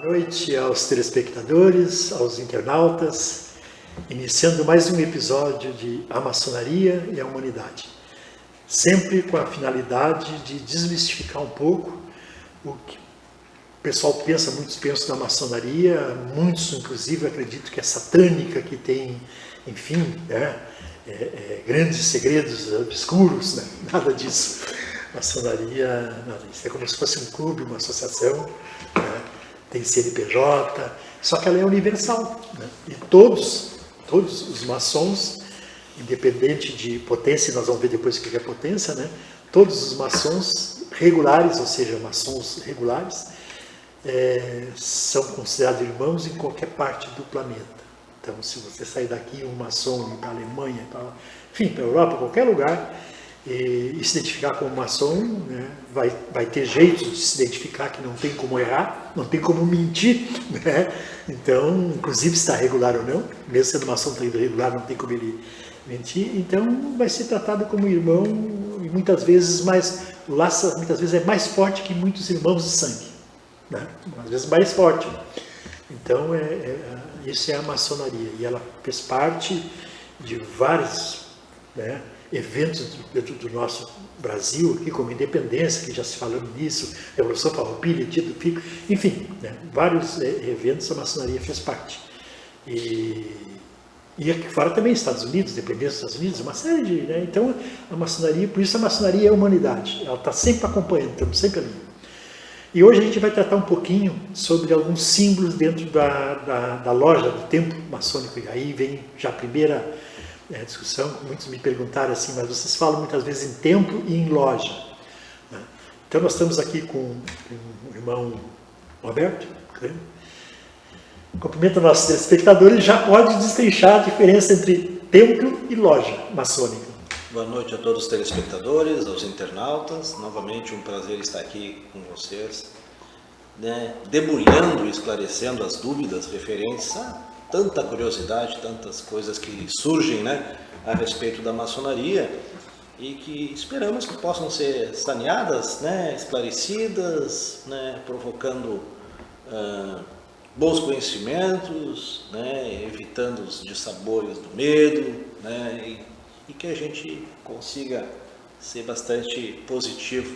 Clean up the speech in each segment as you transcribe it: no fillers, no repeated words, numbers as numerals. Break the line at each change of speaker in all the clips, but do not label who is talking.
noite aos telespectadores, aos internautas, iniciando mais um episódio de A Maçonaria e a Humanidade. Sempre com a finalidade de desmistificar um pouco o que o pessoal pensa, muitos pensam na maçonaria, muitos inclusive acreditam que é satânica, que tem, enfim, grandes segredos obscuros, né? Nada disso. Maçonaria, nada disso. É como se fosse um clube, uma associação, né? Tem CNPJ, só que ela é universal, né? E todos os maçons, independente de potência, nós vamos ver depois o que é potência, né? Todos os maçons regulares, ou seja, maçons regulares, são considerados irmãos em qualquer parte do planeta. Então, se você sair daqui, um maçom, ir para a Alemanha, enfim, para a Europa, qualquer lugar, e se identificar como maçom, né, vai ter jeito de se identificar, que não tem como errar, não tem como mentir, né? Então, inclusive se está regular ou não, mesmo sendo maçom irregular, não tem como ele mentir, então vai ser tratado como irmão, e muitas vezes o laço muitas vezes é mais forte que muitos irmãos de sangue, né? Às vezes mais forte. Então, isso é a maçonaria, e ela fez parte de vários, né, eventos do nosso Brasil, aqui como independência, que já se falou nisso, Revolução Farroupilha, Tito Fico, enfim, né, vários eventos a maçonaria fez parte. E aqui fora também, Estados Unidos, independência dos Estados Unidos, uma série de... Né, então, a maçonaria, por isso a maçonaria é a humanidade, ela está sempre acompanhando, estamos sempre ali. E hoje a gente vai tratar um pouquinho sobre alguns símbolos dentro da loja do templo maçônico, e aí vem já a primeira discussão. Muitos me perguntaram assim, mas vocês falam muitas vezes em templo e em loja, né? Então nós estamos aqui com o irmão Roberto, né? Cumprimento nossos telespectadores, já pode destrinchar a diferença entre templo e loja maçônica.
Boa noite a todos os telespectadores, aos internautas. Novamente um prazer estar aqui com vocês, né, debulhando e esclarecendo as dúvidas referentes a tanta curiosidade, tantas coisas que surgem, né, a respeito da maçonaria e que esperamos que possam ser saneadas, né, esclarecidas, né, provocando bons conhecimentos, né, evitando os dissabores do medo, né, e que a gente consiga ser bastante positivo,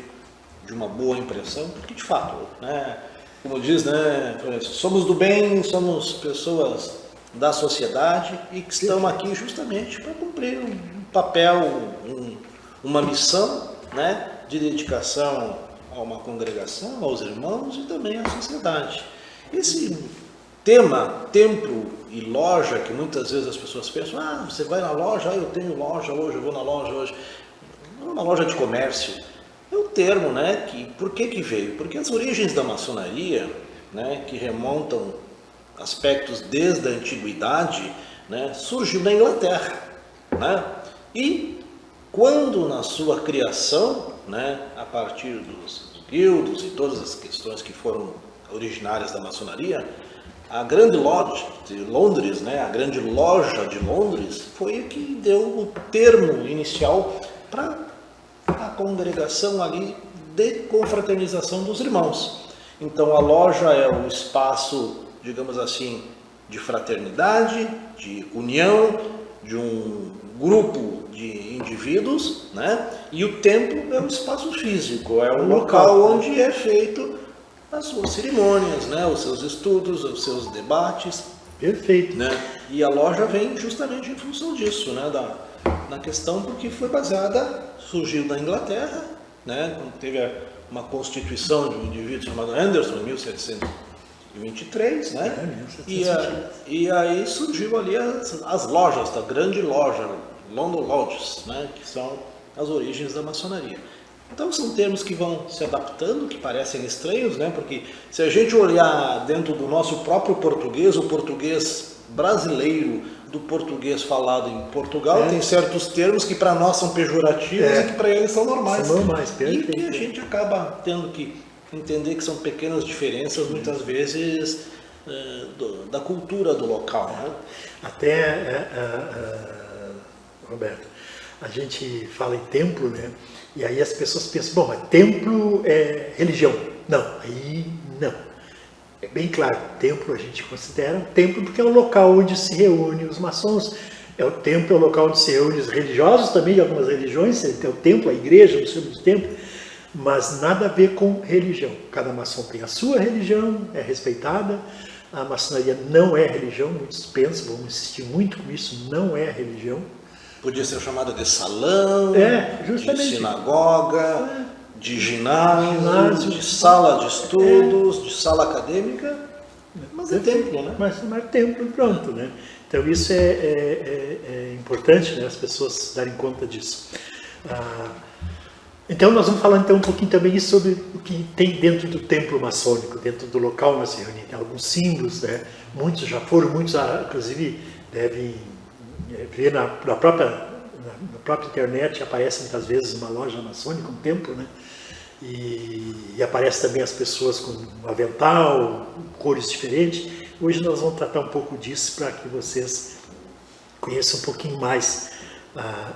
de uma boa impressão, porque de fato, né, como diz, né, somos do bem, somos pessoas da sociedade e que estão aqui justamente para cumprir um papel, uma missão, né, de dedicação a uma congregação, aos irmãos e também à sociedade. Esse tema, templo e loja, que muitas vezes as pessoas pensam, você vai na loja, eu tenho loja hoje, eu vou na loja hoje. Não, na loja de comércio. É um termo, né, por que veio? Porque as origens da maçonaria, né, que remontam aspectos desde a antiguidade, né, surgiu na Inglaterra, né? E quando na sua criação, né, a partir dos guildos e todas as questões que foram originárias da maçonaria, a Grande Lodge de Londres, né, a Grande Loja de Londres, foi a que deu o termo inicial para a congregação ali de confraternização dos irmãos. Então a loja é o espaço, digamos assim, de fraternidade, de união, de um grupo de indivíduos, né? E o templo é um espaço físico, é um local onde é feito as suas cerimônias, né? Os seus estudos, os seus debates.
Perfeito.
Né? E a loja vem justamente em função disso, né? Na questão porque foi surgiu da Inglaterra, né? Quando teve uma constituição de um indivíduo chamado Anderson, em 1723, né? E aí surgiu ali as lojas, da Grande Loja, London Lodges, né? Que são as origens da maçonaria. Então são termos que vão se adaptando, que parecem estranhos, né? Porque se a gente olhar dentro do nosso próprio português, o português brasileiro, do português falado em Portugal, tem certos termos que para nós são pejorativos e que para eles são normais.
São normais, perfeito.
E que a gente acaba tendo que entender que são pequenas diferenças, muitas vezes, da cultura do local. Né?
Até, Roberto, a gente fala em templo, né? E aí as pessoas pensam, bom, mas templo é religião. Não, aí não. bem claro, templo a gente considera um templo porque é o local onde se reúnem os maçons. É o templo, é o local onde se reúnem os religiosos também, de algumas religiões, é o templo, a igreja, no chama de templo, mas nada a ver com religião. Cada maçom tem a sua religião, é respeitada. A maçonaria não é religião, muitos pensam, vamos insistir muito com isso, não é religião.
Podia ser chamada de salão,
justamente.
de sinagoga, de ginásio, de sala de estudos, de sala acadêmica, mas é templo, né?
Mas é templo, pronto, né? Então isso é importante, né, as pessoas darem conta disso. Então nós vamos falar então um pouquinho também sobre o que tem dentro do templo maçônico, dentro do local onde se reúne. Tem alguns símbolos, né? Muitos já foram, muitos inclusive devem ver na própria internet, aparece muitas vezes uma loja maçônica, um templo, né? E aparece também as pessoas com um avental, cores diferentes. Hoje nós vamos tratar um pouco disso para que vocês conheçam um pouquinho mais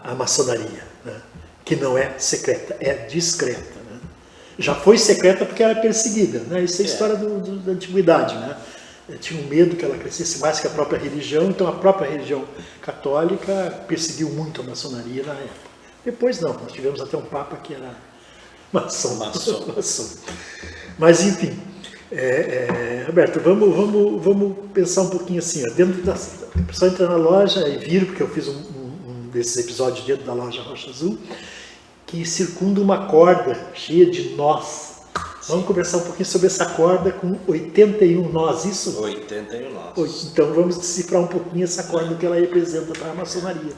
a maçonaria, né? Que não é secreta, é discreta, né? Já foi secreta porque era perseguida, né? Isso é história da antiguidade, né? Tinha um medo que ela crescesse mais que a própria religião, então a própria religião católica perseguiu muito a maçonaria na época. Depois não, nós tivemos até um papa que era maçom. Mas enfim, Roberto, vamos pensar um pouquinho assim, ó, dentro o pessoal entra na loja e vira, porque eu fiz um desses episódios dentro da loja Rocha Azul, que circunda uma corda cheia de nós. Vamos conversar um pouquinho sobre essa corda com 81 nós, isso?
81 nós.
Então vamos decifrar um pouquinho essa corda que ela representa para a maçonaria.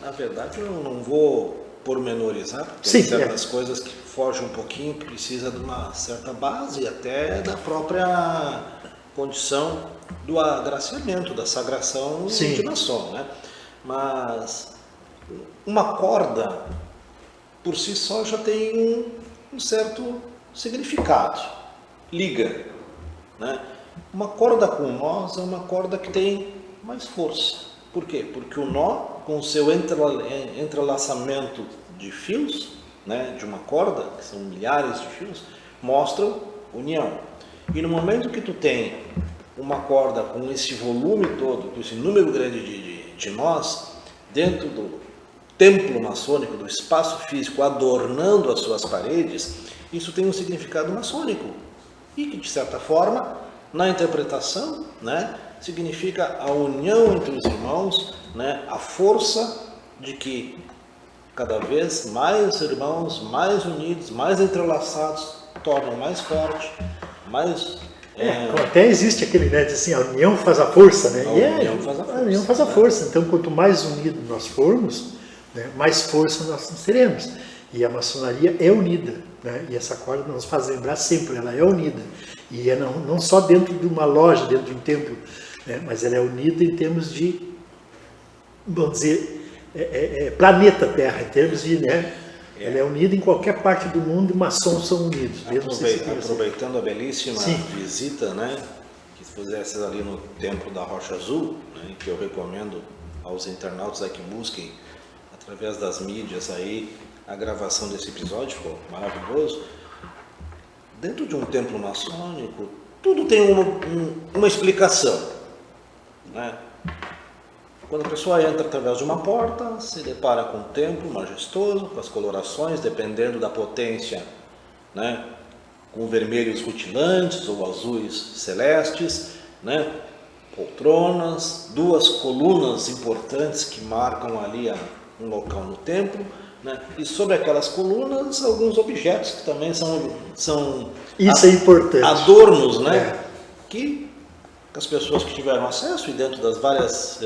Na verdade, eu não vou pormenorizar, porque
Sim,
tem certas coisas que fogem um pouquinho, que precisa de uma certa base, até da própria condição do agraciamento, da sagração de maçom, né? Mas uma corda, por si só, já tem um certo significado, liga, né? Uma corda com nós é uma corda que tem mais força. Por quê? Porque o nó, com o seu entrelaçamento de fios, né, de uma corda, que são milhares de fios, mostram união. E no momento que tu tem uma corda com esse volume todo, com esse número grande de nós, dentro do templo maçônico, do espaço físico, adornando as suas paredes, isso tem um significado maçônico. E que, de certa forma, na interpretação, né, significa a união entre os irmãos, né, a força de que cada vez mais irmãos, mais unidos, mais entrelaçados, tornam mais forte, mais...
Até existe aquele, né, diz assim, a união faz a força, né?
A união faz a força.
A união faz a força. Então, quanto mais unidos nós formos, né, mais força nós teremos. E a maçonaria é unida, né? E essa corda nos faz lembrar sempre, ela é unida. E é não só dentro de uma loja, dentro de um templo, né, mas ela é unida em termos de, vamos dizer, planeta Terra, em termos de, né, ela é unida em qualquer parte do mundo, maçons são unidos.
Aproveitando a belíssima visita, né, que fizesse ali no Templo da Rocha Azul, né, que eu recomendo aos internautas que busquem, através das mídias aí, a gravação desse episódio, ficou maravilhoso. Dentro de um templo maçônico, tudo tem uma explicação, né? Quando a pessoa entra através de uma porta, se depara com um templo majestoso, com as colorações, dependendo da potência, né? Com vermelhos rutilantes ou azuis celestes, né? Poltronas, duas colunas importantes que marcam ali um local no templo, né? E sobre aquelas colunas, alguns objetos que também são
isso é importante.
Adornos, né? Que as pessoas que tiveram acesso, e dentro das várias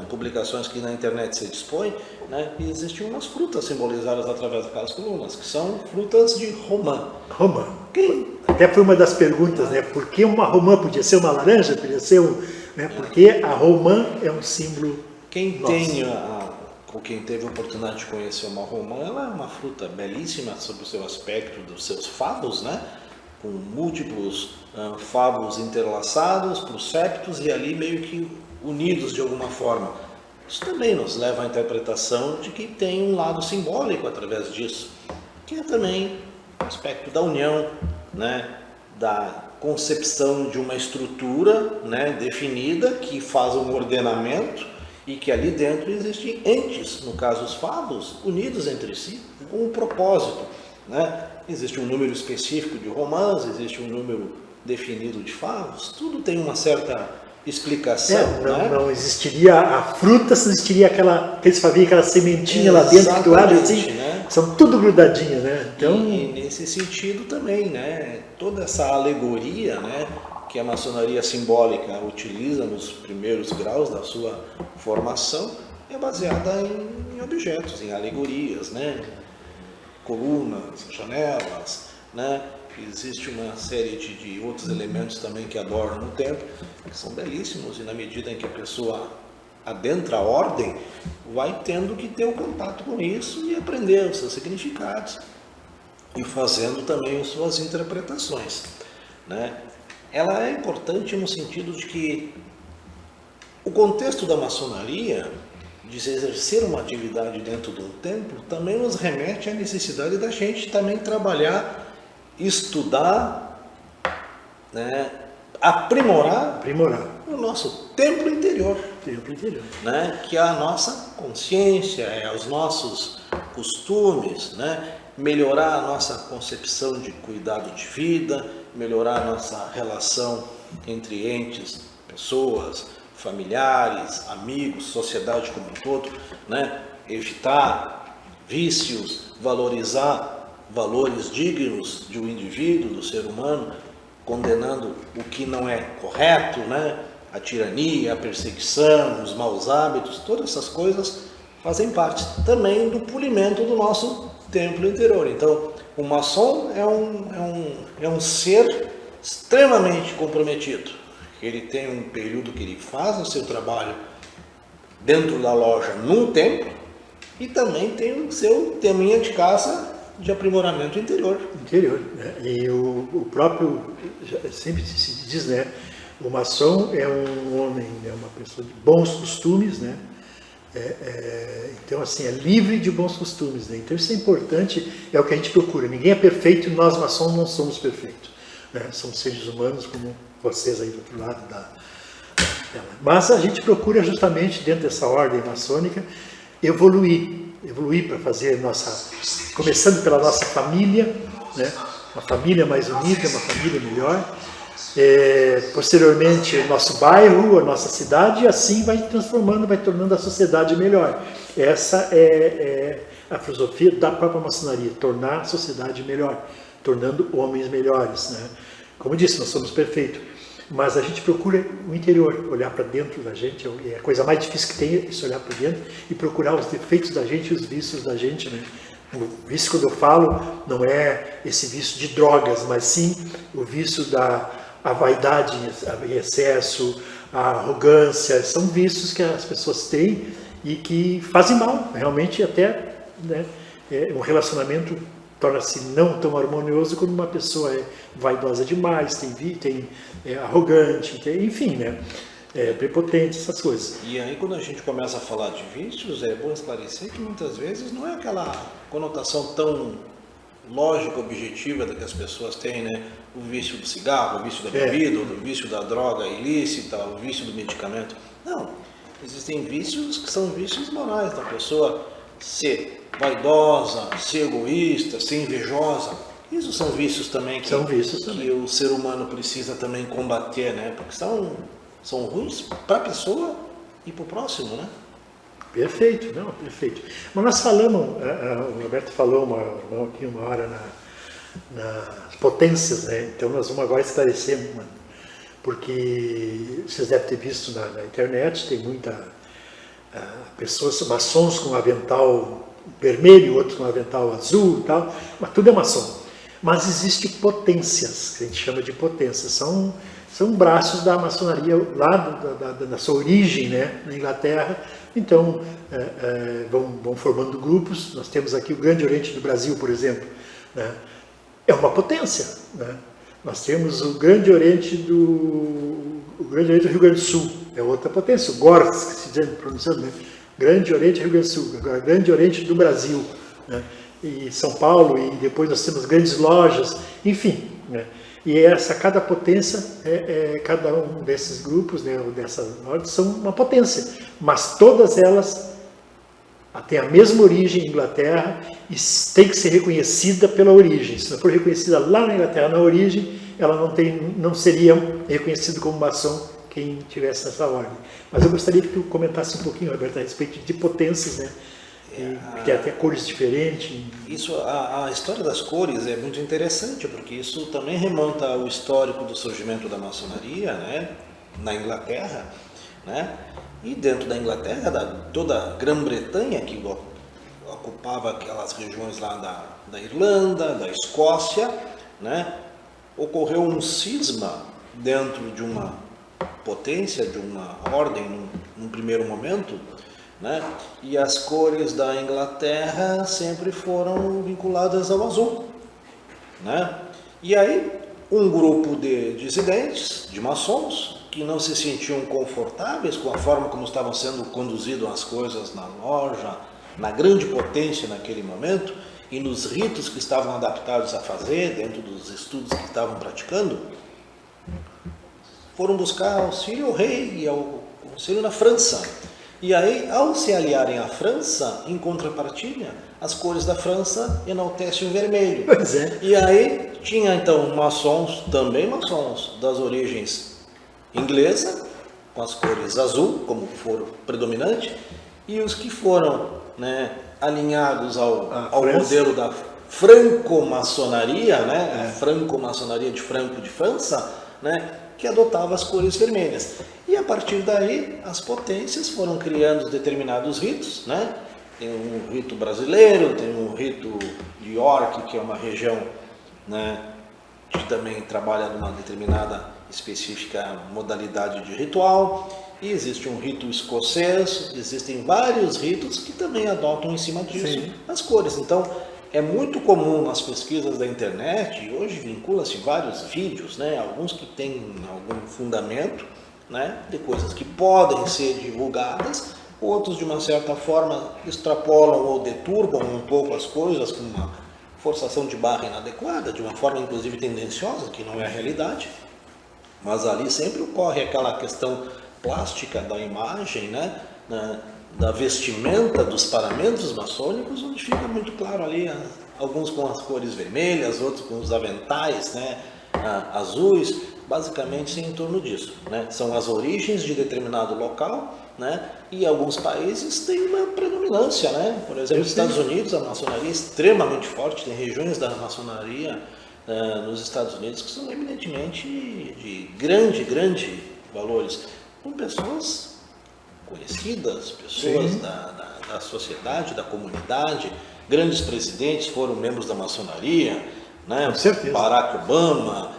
publicações que na internet se dispõe, né, existem umas frutas simbolizadas através daquelas colunas, que são frutas de romã.
Romã. Até foi uma das perguntas, né? Por que uma romã? Podia ser uma laranja? Podia ser né? Porque a romã é um símbolo.
Quem teve a oportunidade de conhecer uma romã, ela é uma fruta belíssima sob o seu aspecto dos seus favos, né? Com múltiplos favos interlaçados por septos e ali meio que unidos de alguma forma. Isso também nos leva à interpretação de que tem um lado simbólico através disso, que é também o aspecto da união, né? Da concepção de uma estrutura, né, definida, que faz um ordenamento e que ali dentro existem entes, no caso os favos, unidos entre si, com um propósito. Né? Existe um número específico de romãs, existe um número definido de favos, tudo tem uma certa explicação.
Não existiria a fruta, se não existiria aqueles faviam aquela sementinha lá dentro que tu abre assim, né? São tudo grudadinhas, né?
Então, e nesse sentido também, né? Toda essa alegoria, né, que a maçonaria simbólica utiliza nos primeiros graus da sua formação é baseada em objetos, em alegorias, né? Colunas, janelas, né? Existe uma série de outros elementos também que adornam o templo, que são belíssimos, e na medida em que a pessoa adentra a ordem, vai tendo que ter o contato com isso e aprender os seus significados e fazendo também as suas interpretações. Né? Ela é importante no sentido de que o contexto da maçonaria, de exercer uma atividade dentro de um templo, também nos remete à necessidade da gente também trabalhar, estudar, né, aprimorar o nosso templo interior, né, que é a nossa consciência, é os nossos costumes, né, melhorar a nossa concepção de cuidado de vida, melhorar a nossa relação entre entes, pessoas, familiares, amigos, sociedade como um todo, né, evitar vícios, valorizar valores dignos de um indivíduo, do ser humano, condenando o que não é correto, né? A tirania, a perseguição, os maus hábitos, todas essas coisas fazem parte também do polimento do nosso templo interior. Então, o maçom é um ser extremamente comprometido. Ele tem um período que ele faz o seu trabalho dentro da loja, num templo, e também tem o seu teminha de casa de aprimoramento interior.
Né? E o próprio, sempre se diz, né? O maçom é um homem, é uma pessoa de bons costumes, né? Então, assim, é livre de bons costumes, né? Então, isso é importante, é o que a gente procura. Ninguém é perfeito e nós, maçons, não somos perfeitos, né? Somos seres humanos como vocês aí do outro lado da tela. Mas a gente procura justamente, dentro dessa ordem maçônica, evoluir para fazer começando pela nossa família, né? Uma família mais unida, uma família melhor, posteriormente o nosso bairro, a nossa cidade, e assim vai transformando, vai tornando a sociedade melhor. Essa é a filosofia da própria maçonaria, tornar a sociedade melhor, tornando homens melhores, né? Como disse, nós somos perfeitos, mas a gente procura o interior, olhar para dentro da gente, é a coisa mais difícil que tem, isso, olhar para dentro e procurar os defeitos da gente e os vícios da gente, né? O vício, quando eu falo, não é esse vício de drogas, mas sim o vício da vaidade em excesso, a arrogância, são vícios que as pessoas têm e que fazem mal, realmente até, né? Um relacionamento torna-se não tão harmonioso quando uma pessoa é vaidosa demais, é arrogante, enfim, né? Prepotente, essas coisas.
E aí, quando a gente começa a falar de vícios, é bom esclarecer que muitas vezes não é aquela conotação tão lógica, objetiva da que as pessoas têm, né? O vício do cigarro, o vício da bebida, o vício da droga ilícita, o vício do medicamento. Não, existem vícios que são vícios morais da pessoa ser vaidosa, ser egoísta, ser invejosa. Isso são vícios também que o ser humano precisa também combater, né? Porque são ruins para a pessoa e para o próximo, né?
Perfeito, não, perfeito. Mas nós falamos, o Roberto falou uma hora nas potências, né? Então nós vamos agora esclarecer, porque vocês devem ter visto na internet, tem muita pessoas, maçons com avental vermelho, outros com avental azul e tal, mas tudo é maçom. Mas existem potências, que a gente chama de potências, são braços da maçonaria lá da sua origem, né, na Inglaterra. Então vão formando grupos. Nós temos aqui o Grande Oriente do Brasil, por exemplo, né? É uma potência, né? Nós temos o Grande Oriente do Rio Grande do Sul, é outra potência, o GORS, que se diz pronunciando, né? Grande Oriente do Rio Grande do Sul, agora Grande Oriente do Brasil, né? E São Paulo, e depois nós temos grandes lojas, enfim, né? E cada potência, cada um desses grupos, né, ou dessas ordens, são uma potência, mas todas elas têm a mesma origem em Inglaterra e tem que ser reconhecida pela origem. Se não for reconhecida lá na Inglaterra, na origem, ela não seria reconhecida como maçom quem tivesse essa ordem. Mas eu gostaria que tu comentasse um pouquinho, Roberto, a respeito de potências, né? Que tem até cores diferentes.
Isso, a história das cores é muito interessante, porque isso também remonta ao histórico do surgimento da maçonaria, né, na Inglaterra, né, e dentro da Inglaterra, toda a Grã-Bretanha, que ocupava aquelas regiões lá da Irlanda, da Escócia, né, ocorreu um cisma dentro de uma potência, de uma ordem, num primeiro momento, né? E as cores da Inglaterra sempre foram vinculadas ao azul, né? E aí um grupo de dissidentes, de maçons, que não se sentiam confortáveis com a forma como estavam sendo conduzidas as coisas na loja, na grande potência naquele momento, e nos ritos que estavam adaptados a fazer, dentro dos estudos que estavam praticando, foram buscar auxílio ao rei e ao conselho na França. E aí, ao se aliarem à França, em contrapartida, as cores da França enaltecem o vermelho.
Pois é.
E aí tinha então maçons, também maçons, das origens inglesa, com as cores azul, como foram predominante, e os que foram, né, alinhados ao modelo da franco-maçonaria, né, a franco-maçonaria de Franco de França, né, que adotava as cores vermelhas. E a partir daí, as potências foram criando determinados ritos, né? Tem um rito brasileiro, tem um rito de York, que é uma região, né, que também trabalha numa determinada específica modalidade de ritual, e existe um rito escocês, existem vários ritos que também adotam em cima disso as cores. Então, é muito comum nas pesquisas da internet, e hoje vincula-se vários vídeos, né, alguns que têm algum fundamento, né, de coisas que podem ser divulgadas, outros de uma certa forma extrapolam ou deturbam um pouco as coisas com uma forçação de barra inadequada, de uma forma inclusive tendenciosa, que não é a realidade, mas ali sempre ocorre aquela questão plástica da imagem, né, da vestimenta, dos paramentos maçônicos, onde fica muito claro ali, alguns com as cores vermelhas, outros com os aventais, né, azuis, basicamente em torno disso, né? São as origens de determinado local, né, e alguns países têm uma predominância, né? Por exemplo, nos Estados Unidos a maçonaria é extremamente forte, tem regiões da maçonaria nos Estados Unidos que são eminentemente de grande valores, com pessoas conhecidas, pessoas da sociedade, da comunidade, grandes presidentes foram membros da maçonaria, né?
Com certeza.
Barack Obama,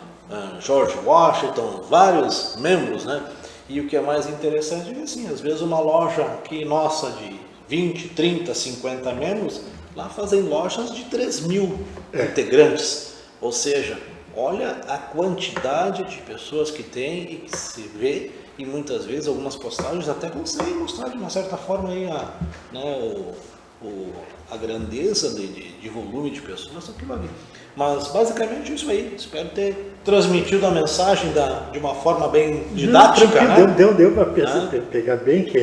George Washington, vários membros, né? E o que é mais interessante é que, assim, às vezes uma loja aqui nossa de 20, 30, 50 membros, lá fazem lojas de 3.000 integrantes. Ou seja, olha a quantidade de pessoas que tem e que se vê, e muitas vezes algumas postagens até conseguem mostrar de uma certa forma aí a grandeza de volume de pessoas aquilo ali. Mas basicamente isso aí. Espero ter transmitido a mensagem de uma forma bem didática.
Deu para pegar bem que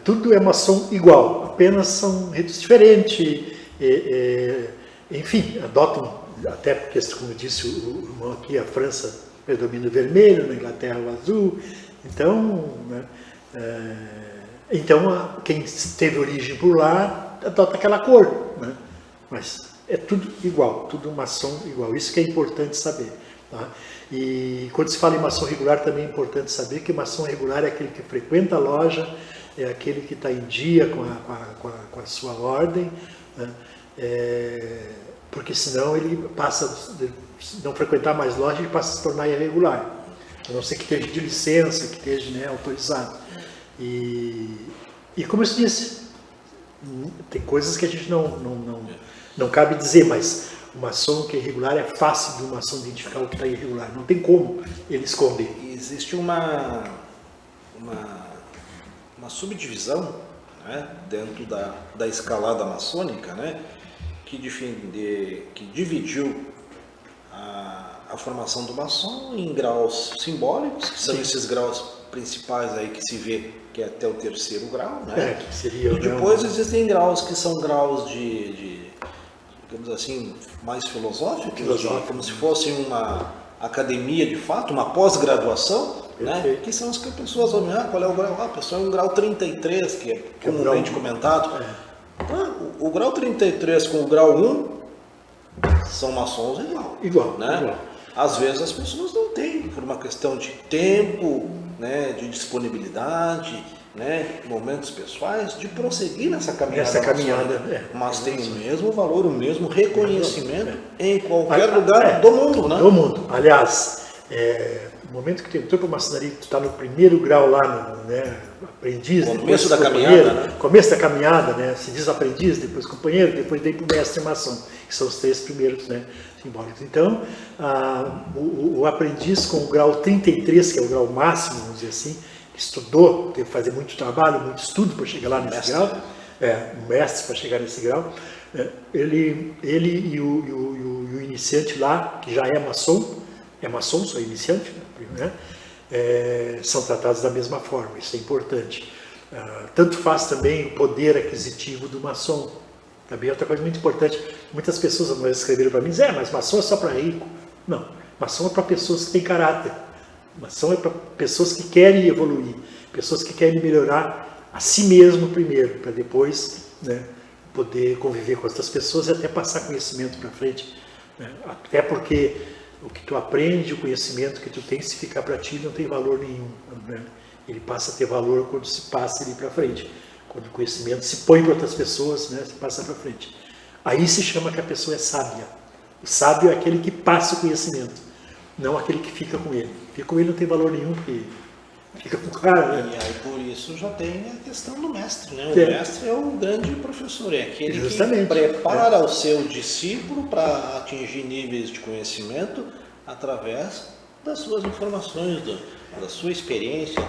tudo é maçom igual, apenas são ritos diferentes, enfim, adotam, até porque, como eu disse o irmão aqui, a França predomina o vermelho, na Inglaterra o azul, então, né, então quem teve origem por lá adota aquela cor, né? Mas é tudo igual, tudo maçom igual, isso que é importante saber, tá? E quando se fala em maçom regular também é importante saber que maçom regular é aquele que frequenta a loja, é aquele que está em dia com a sua ordem, né? Porque senão ele passa, não frequentar mais loja, ele passa a se tornar irregular, a não ser que esteja de licença, que esteja, né, autorizado. E como eu disse, tem coisas que a gente não cabe dizer, mas o maçom que é irregular é fácil de um maçom identificar o que está irregular, não tem como ele esconder.
Existe uma subdivisão, né, dentro da escalada maçônica, né, que dividiu a formação do maçom em graus simbólicos, que são esses graus principais aí que se vê que é até o 3º grau, né?
Que seria,
e depois existem graus que são graus digamos assim, mais filosóficos, como se fosse uma academia de fato, uma pós-graduação, né? Que são as que as pessoas vão olhar, qual é o grau? A pessoa é um grau 33, que é comumente comentado. O grau 33 com o grau 1 são maçons igual. Né? Às vezes as pessoas não têm, por uma questão de tempo, né, de disponibilidade, né, momentos pessoais, de prosseguir nessa caminhada. Mas tem o mesmo valor, o mesmo reconhecimento em qualquer lugar do mundo. Né?
Do mundo. Aliás, no momento que tu entrou para a maçonaria, tu está no 1º grau lá, né, aprendiz,
começo da caminhada, né?
Começo da caminhada, né? Se diz aprendiz, depois companheiro, depois vem para o mestre maçom, que são os 3 primeiros, né, simbólicos. Então, o aprendiz com o grau 33, que é o grau máximo, vamos dizer assim, que estudou, teve que fazer muito trabalho, muito estudo para chegar lá nesse grau, um mestre para chegar nesse grau, ele e o iniciante lá, que já é maçom, só iniciante, né? São tratados da mesma forma, isso é importante. Tanto faz também o poder aquisitivo do maçom. Também outra coisa muito importante, muitas pessoas uma vez escreveram para mim, mas maçom é só para rico. Não, maçom é para pessoas que têm caráter. Maçom é para pessoas que querem evoluir, pessoas que querem melhorar a si mesmo primeiro, para depois, né, poder conviver com outras pessoas e até passar conhecimento para frente. Né? Até porque o que tu aprende, o conhecimento que tu tem, se ficar para ti, não tem valor nenhum. Né? Ele passa a ter valor quando se passa ele para frente. Quando o conhecimento se põe para outras pessoas, né, se passa para frente. Aí se chama que a pessoa é sábia. O sábio é aquele que passa o conhecimento, não aquele que fica com ele. Fica com ele não tem valor nenhum, porque fica com o cara. Né?
E aí por isso já tem a questão do mestre. Né? O mestre é o grande professor, é aquele que prepara o seu discípulo para atingir níveis de conhecimento através das suas informações, da sua experiência.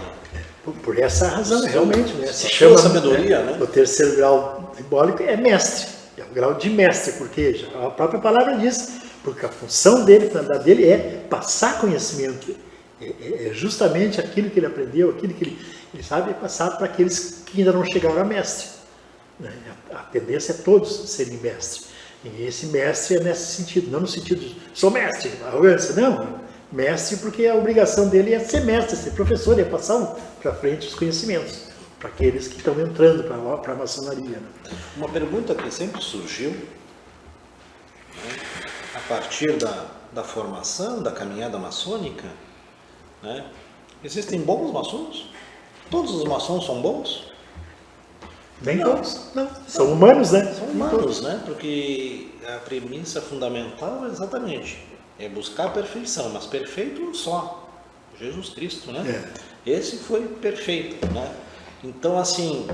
Por essa razão, realmente, né? Se chama
sabedoria, né?
O 3º grau simbólico é mestre, é o grau de mestre, porque a própria palavra diz, porque a função dele, a finalidade dele é passar conhecimento, é justamente aquilo que ele aprendeu, aquilo que ele sabe passar para aqueles que ainda não chegaram a mestre. Né? A tendência é todos serem mestres, e esse mestre é nesse sentido, não no sentido de sou mestre, arrogância, não. Mestre, porque a obrigação dele é ser mestre, ser professor, é passar para frente os conhecimentos, para aqueles que estão entrando para a maçonaria. Né?
Uma pergunta que sempre surgiu, né, a partir da formação, da caminhada maçônica, né, existem bons maçons? Todos os maçons são bons?
Nem todos, não. São humanos, né?
São humanos, né? Porque a premissa fundamental é exatamente buscar a perfeição, mas perfeito um só, Jesus Cristo, né? Esse foi perfeito, né? Então, assim,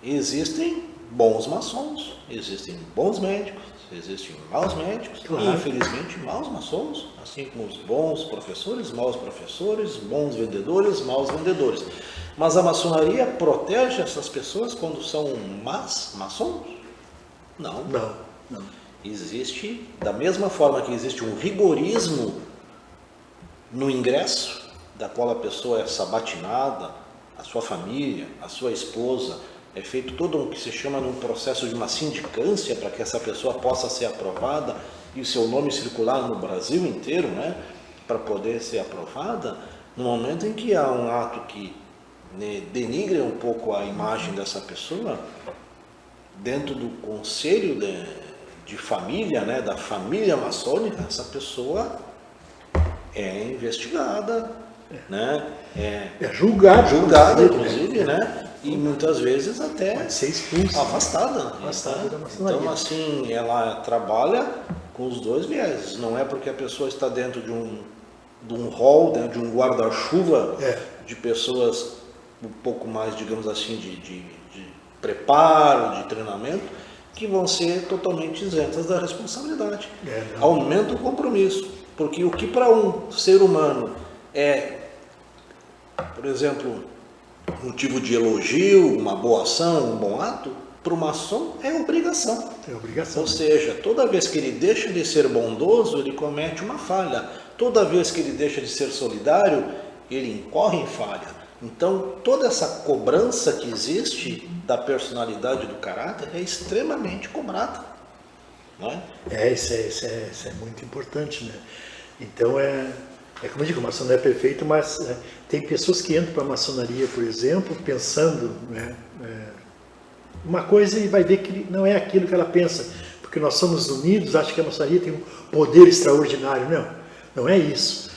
existem bons maçons, existem bons médicos, existem maus médicos, e infelizmente maus maçons, assim como os bons professores, maus vendedores. Mas a maçonaria protege essas pessoas quando são más maçons? Não. Existe, da mesma forma que existe um rigorismo no ingresso, da qual a pessoa é sabatinada, a sua família, a sua esposa, é feito todo o que se chama de um processo de uma sindicância para que essa pessoa possa ser aprovada e o seu nome circular no Brasil inteiro, né, para poder ser aprovada. No momento em que há um ato que denigre um pouco a imagem dessa pessoa, dentro do conselho de família, né, da família maçônica, essa pessoa é investigada, né,
é julgada
inclusive, né, e muitas vezes até
pode ser expulsa,
afastada
da maçonaria.
Então, assim, ela trabalha com os dois vieses. Não é porque a pessoa está dentro de um hall, né, de um guarda-chuva de pessoas um pouco mais, digamos assim, de preparo, de treinamento, que vão ser totalmente isentas da responsabilidade. Aumenta o compromisso, porque o que para um ser humano é, por exemplo, motivo de elogio, uma boa ação, um bom ato, para o maçom é obrigação.
É obrigação.
Ou seja, toda vez que ele deixa de ser bondoso, ele comete uma falha. Toda vez que ele deixa de ser solidário, ele incorre em falha. Então, toda essa cobrança que existe da personalidade do caráter é extremamente cobrada. Não é?
Isso é muito importante, né? Então, como eu digo, a maçonaria é perfeita, mas tem pessoas que entram para a maçonaria, por exemplo, pensando, né, uma coisa e vai ver que não é aquilo que ela pensa, porque nós somos unidos, acha que a maçonaria tem um poder extraordinário. Não é isso.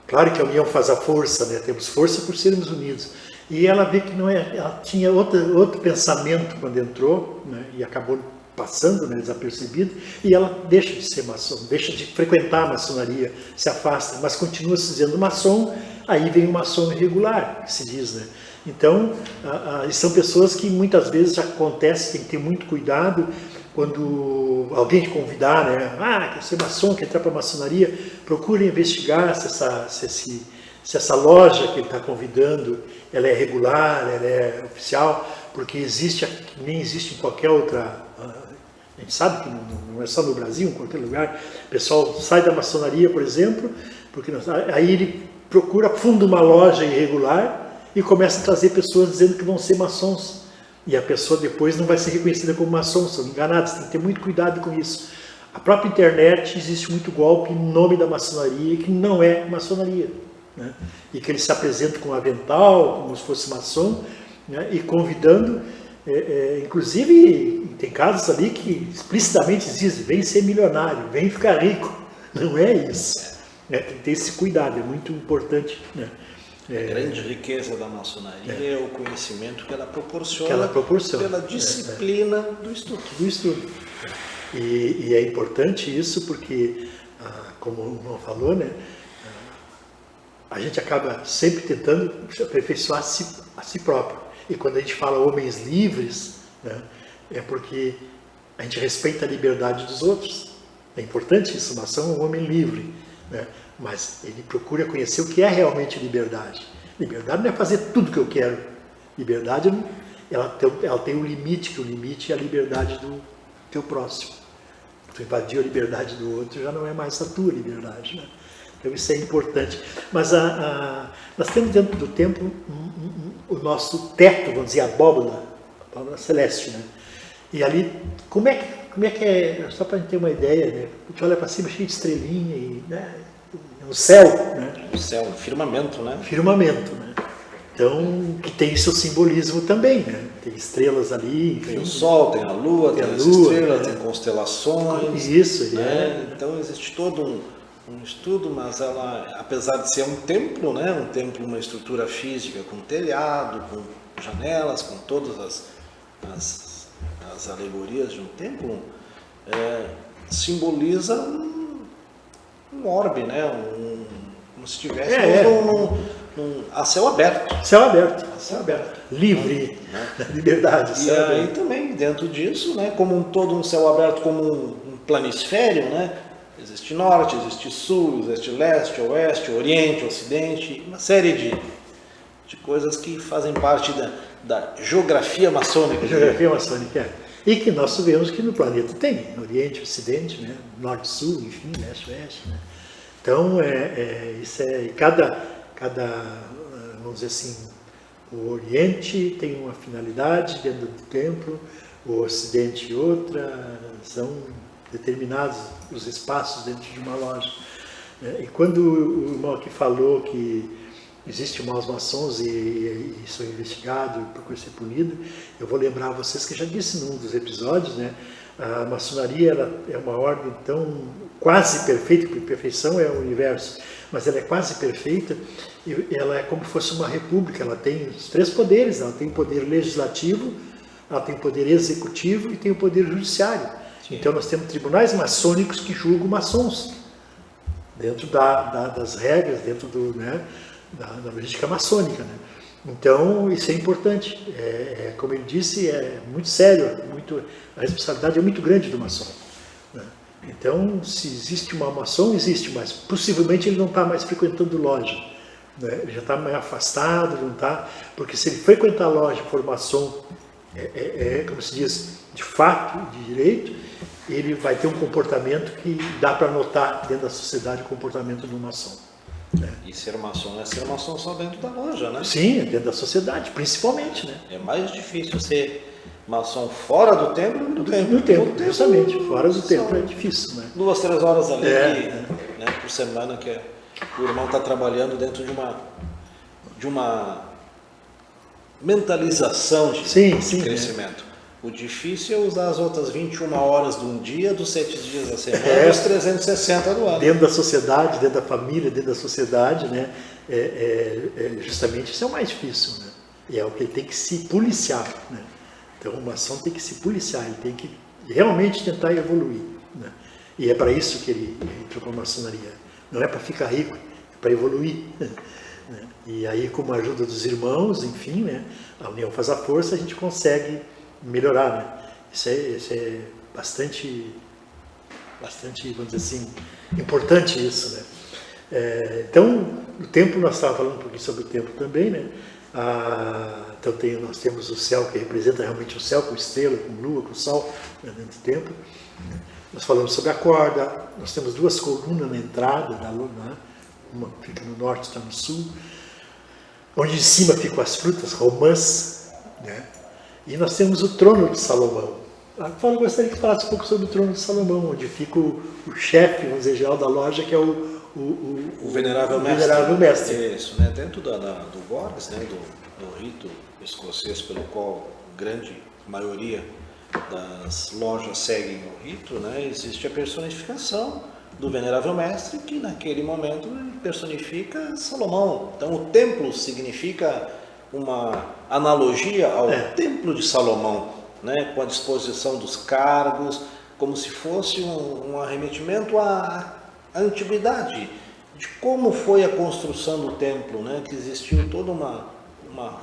Claro que a união faz a força, né? Temos força por sermos unidos. E ela vê que não é, ela tinha outro pensamento quando entrou, né? E acabou passando, né, desapercebido, e ela deixa de ser maçom, deixa de frequentar a maçonaria, se afasta, mas continua se dizendo maçom. Aí vem o maçom irregular, que se diz, né? Então, são pessoas que muitas vezes já acontece, tem que ter muito cuidado quando alguém te convidar, né? Quer ser maçom, quer entrar para a maçonaria, procure investigar se essa loja que ele está convidando, ela é regular, ela é oficial, porque existe, nem existe em qualquer outra. A gente sabe que não é só no Brasil, em qualquer lugar. O pessoal sai da maçonaria, por exemplo, porque aí ele funda uma loja irregular e começa a trazer pessoas dizendo que vão ser maçons. E a pessoa depois não vai ser reconhecida como maçom, são enganados, tem que ter muito cuidado com isso. A própria internet existe muito golpe em nome da maçonaria, que não é maçonaria, né? E que ele se apresenta com um avental, como se fosse maçom, né? E convidando, inclusive tem casos ali que explicitamente dizem, vem ser milionário, vem ficar rico. Não é isso, né? Tem que ter esse cuidado, é muito importante, né?
A grande riqueza da maçonaria é o conhecimento que ela proporciona, pela disciplina do estudo.
E é importante isso porque, como o irmão falou, né, a gente acaba sempre tentando aperfeiçoar a si próprio. E quando a gente fala homens livres, né, é porque a gente respeita a liberdade dos outros. É importante isso, uma ação é um homem livre, né? Mas ele procura conhecer o que é realmente liberdade. Liberdade não é fazer tudo que eu quero. Liberdade, ela tem um limite, que o limite é a liberdade do teu próximo. Tu invadir a liberdade do outro já não é mais a tua liberdade, né? Então isso é importante. Mas nós temos dentro do templo o nosso teto, vamos dizer, a abóbora celeste, né? E ali, como é que é, só para a gente ter uma ideia, né? A gente olha para cima cheio de estrelinha, e, né? O céu, né?
O céu, o firmamento, né?
Firmamento, né? Então, que tem seu simbolismo também, né? Tem estrelas ali, enfim.
Tem o sol, tem a lua, tem as estrelas, tem constelações.
Isso,
né? Então existe todo um estudo, mas ela, apesar de ser um templo, né? Um templo, uma estrutura física com telhado, com janelas, com todas as alegorias de um templo, simboliza um orbe, né? Como se estivesse a céu aberto.
Céu aberto, céu aberto. Livre, né? Liberdade.
E aí também, dentro disso, né? Como todo um céu aberto, como um planisfério, né? Existe norte, existe sul, existe leste, oeste, oriente, ocidente, uma série de coisas que fazem parte da geografia maçônica.
Geografia maçônica, E que nós sabemos que no planeta tem, Oriente, Ocidente, né? Norte, Sul, enfim, Leste, Oeste, né? Então, isso cada, vamos dizer assim, o Oriente tem uma finalidade dentro do templo, o Ocidente outra, são determinados os espaços dentro de uma loja. E quando o irmão aqui falou que existem maus maçons e são investigados e procuram ser punidos, eu vou lembrar a vocês que eu já disse num dos episódios, né? A maçonaria ela é uma ordem tão quase perfeita, porque perfeição é o universo, mas ela é quase perfeita, e ela é como se fosse uma república, ela tem os 3 poderes, ela tem o poder legislativo, ela tem o poder executivo e tem o poder judiciário. Sim. Então nós temos tribunais maçônicos que julgam maçons, dentro das regras, dentro da logística maçônica, né? Então, isso é importante. Como ele disse, é muito sério, a responsabilidade é muito grande do maçom, né? Então, se existe uma maçom, existe, mas possivelmente ele não está mais frequentando loja, né? Ele já está mais afastado, não está, porque se ele frequentar a loja, for maçom como se diz, de fato, de direito, ele vai ter um comportamento que dá para notar dentro da sociedade o comportamento de um maçom. Né?
E ser maçom não é ser maçom só dentro da loja, né?
Sim, dentro da sociedade, principalmente. Né?
É mais difícil ser maçom fora do templo do que no templo.
No templo, justamente. Fora do templo é difícil. Né?
2, 3 horas ali né, por semana que o irmão está trabalhando dentro de uma mentalização de crescimento. O difícil é usar as outras 21 horas de um dia, dos 7 dias da semana, dos 360 do ano.
Dentro da sociedade, dentro da família, dentro da sociedade, né? Justamente isso é o mais difícil, né? E é o que ele tem que se policiar, né? Então o maçom tem que se policiar, ele tem que realmente tentar evoluir, né? E é para isso que ele entrou para a maçonaria. Não é para ficar rico, é para evoluir. Né? E aí, com a ajuda dos irmãos, enfim, né? A união faz a força, a gente consegue melhorar, né? Isso é bastante, vamos dizer assim, importante isso, né? Então, o templo, nós estávamos falando um pouquinho sobre o templo também, né? Então nós temos o céu, que representa realmente o céu, com estrela, com lua, com sol, né, dentro do templo. Nós falamos sobre a corda, nós temos 2 colunas na entrada da lua, né? Uma fica no norte, outra no sul, onde em cima ficam as frutas, romãs, né? E nós temos o trono de Salomão. Eu gostaria que falasse um pouco sobre o trono de Salomão, onde fica o chefe, vamos dizer, geral da loja, que é o
venerável mestre. Isso, né? Dentro do Gorgas, né? do rito escocês, pelo qual grande maioria das lojas seguem o rito, né? Existe a personificação do venerável mestre, que naquele momento personifica Salomão. Então o templo significa uma analogia ao templo de Salomão, né? Com a disposição dos cargos, como se fosse um arremetimento à antiguidade, de como foi a construção do templo, né? Que existiu toda uma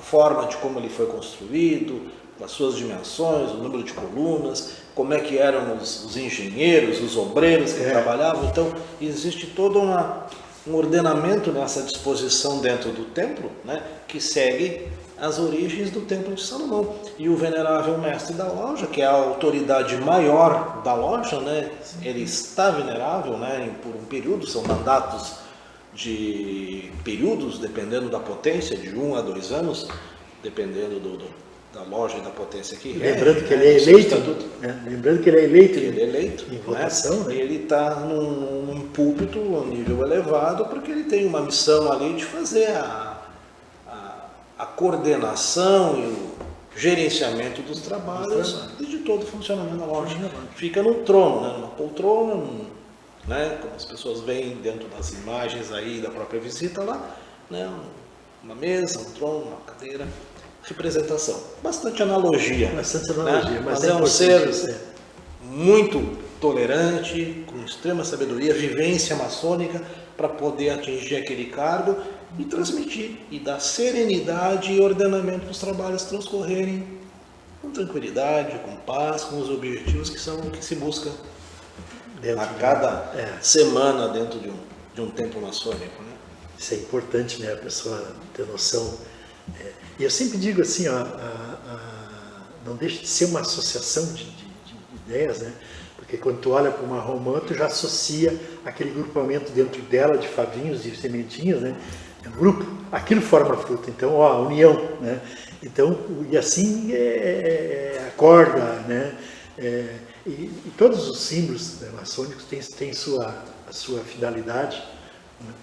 forma de como ele foi construído, as suas dimensões, o número de colunas, como é que eram os engenheiros, os obreiros que trabalhavam. Então existe todo um ordenamento nessa disposição dentro do templo, né? Que segue as origens do templo de Salomão. E o venerável mestre da loja, que é a autoridade maior da loja, né? Ele está venerável, né? Por um período, são mandatos de períodos, dependendo da potência, de 1 a 2 anos, dependendo da loja e da potência que
lembrando que ele é eleito, lembrando que ele é eleito,
em
votação, né?
Ele está num púlpito, um nível elevado, porque ele tem uma missão ali de fazer a coordenação e o gerenciamento dos trabalhos e de todo o funcionamento da loja. Fica no trono, né? Numa poltrona, né? Como as pessoas veem dentro das imagens aí da própria visita lá, né? Uma mesa, um trono, uma cadeira, representação. Bastante analogia.
Bastante analogia,
né? Mas é um ser muito tolerante, com extrema sabedoria, vivência maçônica, para poder atingir aquele cargo e transmitir, e dar serenidade e ordenamento para os trabalhos transcorrerem com tranquilidade, com paz, com os objetivos que são o que se busca a cada semana dentro de um templo maçônico. Né?
Isso é importante, né? A pessoa ter noção. E eu sempre digo assim, não deixa de ser uma associação de ideias, né? Porque quando tu olha para uma romã, tu já associa aquele grupamento dentro dela de favinhos, de sementinhas, né? É um grupo, aquilo forma a fruta, então, a união, né? Então, e assim a corda, né? E todos os símbolos, né, maçônicos têm a sua finalidade, né?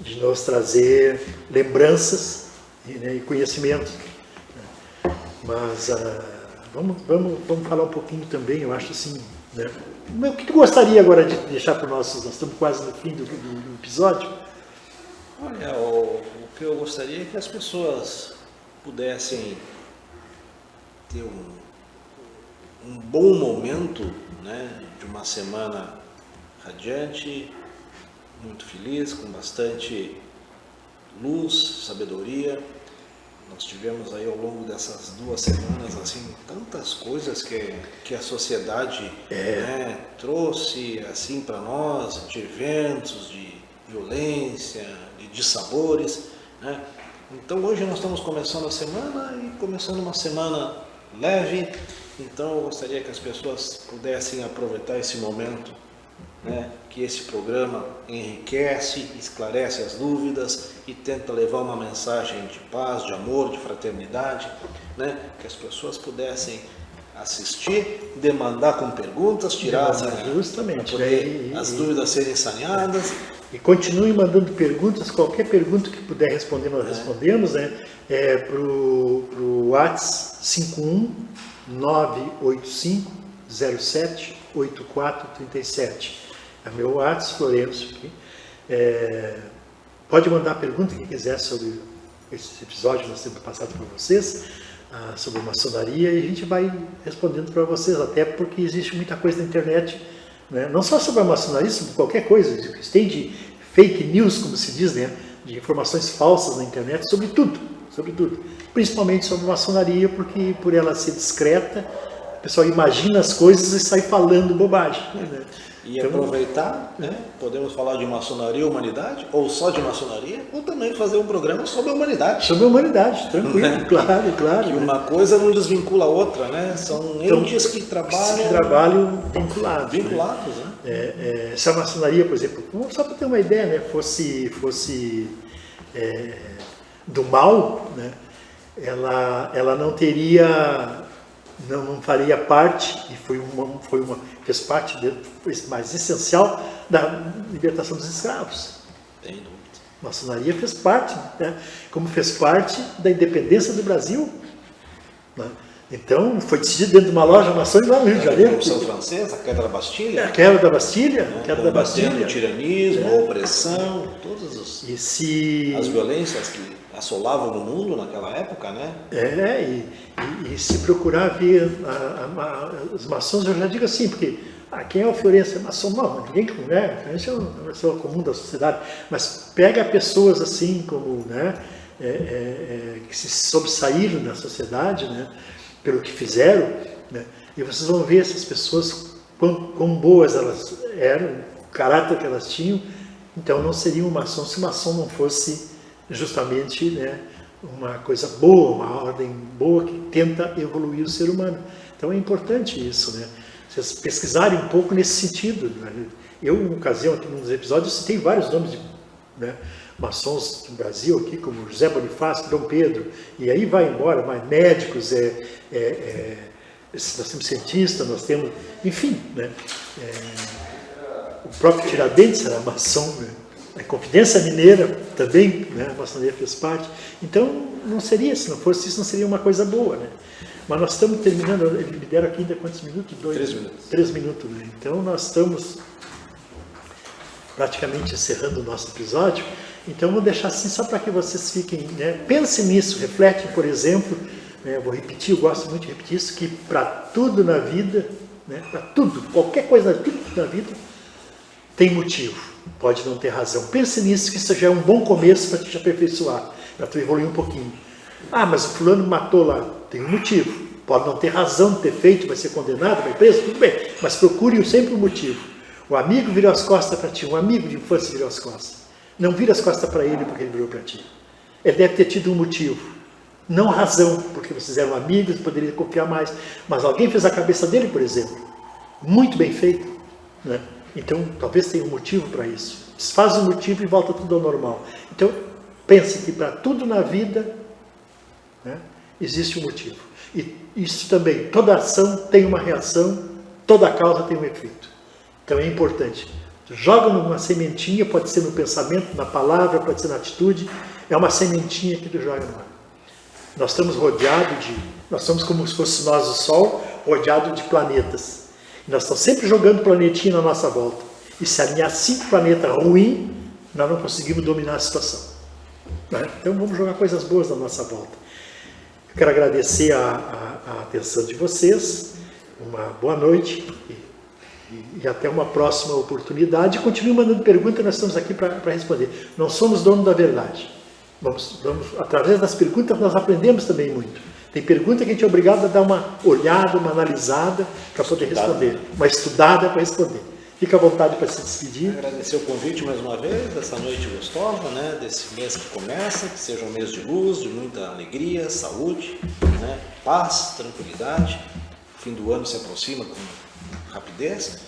De nos trazer lembranças e conhecimento. Né? Mas vamos falar um pouquinho também, eu acho assim, né? O que tu gostaria agora de deixar para nós estamos quase no fim do episódio.
Olha, o que eu gostaria é que as pessoas pudessem ter um bom momento, né, de uma semana radiante, muito feliz, com bastante luz, sabedoria. Nós tivemos aí ao longo dessas 2 semanas assim tantas coisas que a sociedade né, trouxe assim para nós, de eventos, de violência, de dissabores, né? Então hoje nós estamos começando a semana e começando uma semana leve. Então eu gostaria que as pessoas pudessem aproveitar esse momento, né, que esse programa enriquece, esclarece as dúvidas e tenta levar uma mensagem de paz, de amor, de fraternidade, né, que as pessoas pudessem assistir, demandar com perguntas, tirar
justamente,
as dúvidas serem saneadas.
E continue mandando perguntas, qualquer pergunta que puder responder, nós respondemos, né? Para o WhatsApp 51985078437. É meu WhatsApp, Lourenço. Aqui. Pode mandar a pergunta que quiser sobre esse episódio que nós temos passado para vocês, sobre maçonaria, e a gente vai respondendo para vocês, até porque existe muita coisa na internet, né? Não só sobre a maçonaria, sobre qualquer coisa, tem de fake news, como se diz, né? De informações falsas na internet, sobre tudo, principalmente sobre a maçonaria, porque por ela ser discreta, o pessoal imagina as coisas e sai falando bobagem, né?
E então, aproveitar, né? Podemos falar de maçonaria e humanidade, ou só de maçonaria, ou também fazer um programa sobre a humanidade.
Sobre a humanidade, tranquilo, né? Claro.
Que uma coisa não desvincula a outra, né? São entes que trabalham
vinculados.
Né?
Se a maçonaria, por exemplo, só para ter uma ideia, né? fosse do mal, né? Ela não teria... Não faria parte, e fez parte mais essencial da libertação dos escravos.
Tem dúvida.
A maçonaria fez parte, né? Como fez parte da independência do Brasil. Né? Então, foi decidido dentro de uma loja maçônica lá no Rio de Janeiro.
A Revolução Francesa, a queda da Bastilha.
A queda da Bastilha.
Né? Combatendo o tiranismo, a opressão, todas as violências que assolavam no mundo naquela época, né?
E se procurar ver os maçons, eu já digo assim, porque quem é o Florencio é maçom? Não, ninguém conhece, Florencio é uma pessoa comum da sociedade, mas pega pessoas assim como, né, que se sobressaíram na sociedade, né, pelo que fizeram, né, e vocês vão ver essas pessoas quão boas elas eram, o caráter que elas tinham. Então não seria um maçom se o maçom não fosse justamente, né, uma coisa boa, uma ordem boa que tenta evoluir o ser humano. Então é importante isso, né? Vocês pesquisarem um pouco nesse sentido. Né? Eu, em ocasião, aqui nos episódios, citei vários nomes de, né, maçons do Brasil, aqui, como José Bonifácio, Dom Pedro, e aí vai embora, mas médicos, nós temos cientistas, nós temos, enfim, né? O próprio Tiradentes era maçom, né? A Confidência Mineira também, né, a maçonaria fez parte. Então, não seria, se não fosse isso, não seria uma coisa boa, né? Mas nós estamos terminando, ele me deram aqui ainda quantos minutos?
3 minutos.
3 minutos, né? Então, nós estamos praticamente encerrando o nosso episódio. Então, vou deixar assim só para que vocês fiquem, né? Pensem nisso, refletem, por exemplo, né, eu vou repetir, eu gosto muito de repetir isso, que para tudo na vida, né, para tudo, qualquer coisa, tudo na vida, tem motivo. Pode não ter razão. Pense nisso, que isso já é um bom começo para te aperfeiçoar, para tu evoluir um pouquinho. Mas o fulano matou lá. Tem um motivo. Pode não ter razão de ter feito, vai ser condenado, vai preso, tudo bem. Mas procure sempre um motivo. O amigo virou as costas para ti, um amigo de infância virou as costas. Não vira as costas para ele porque ele virou para ti. Ele deve ter tido um motivo. Não razão, porque vocês eram amigos, poderia confiar mais. Mas alguém fez a cabeça dele, por exemplo. Muito bem feito, né? Então, talvez tenha um motivo para isso. Desfaz o motivo e volta tudo ao normal. Então, pense que para tudo na vida, né, existe um motivo. E isso também, toda ação tem uma reação, toda causa tem um efeito. Então é importante. Tu joga numa sementinha, pode ser no pensamento, na palavra, pode ser na atitude, é uma sementinha que tu joga no ar. Nós estamos nós somos como se fosse nós o Sol, rodeado de planetas. Nós estamos sempre jogando planetinha na nossa volta. E se alinhar 5 planetas ruins, nós não conseguimos dominar a situação. Né? Então vamos jogar coisas boas na nossa volta. Eu quero agradecer a atenção de vocês. Uma boa noite e até uma próxima oportunidade. Continue mandando perguntas, nós estamos aqui para responder. Não somos donos da verdade. Através das perguntas nós aprendemos também muito. Tem pergunta que a gente é obrigado a dar uma olhada, uma analisada para poder responder, uma estudada para responder. Fica à vontade para se despedir.
Agradecer o convite mais uma vez, dessa noite gostosa, né? Desse mês que começa, que seja um mês de luz, de muita alegria, saúde, né? Paz, tranquilidade. O fim do ano se aproxima com rapidez.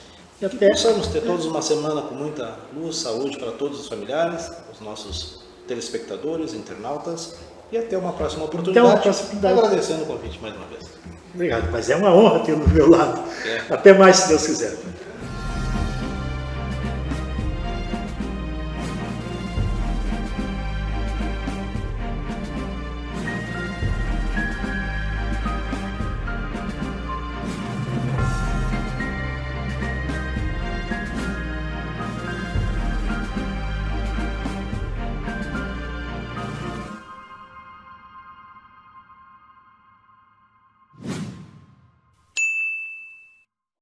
E
E possamos ter todos uma semana com muita luz, saúde para todos os familiares, os nossos telespectadores, internautas. E até uma próxima oportunidade. Agradecendo o convite mais uma vez.
Obrigado, mas é uma honra tê-lo do meu lado. Até mais, se Deus quiser.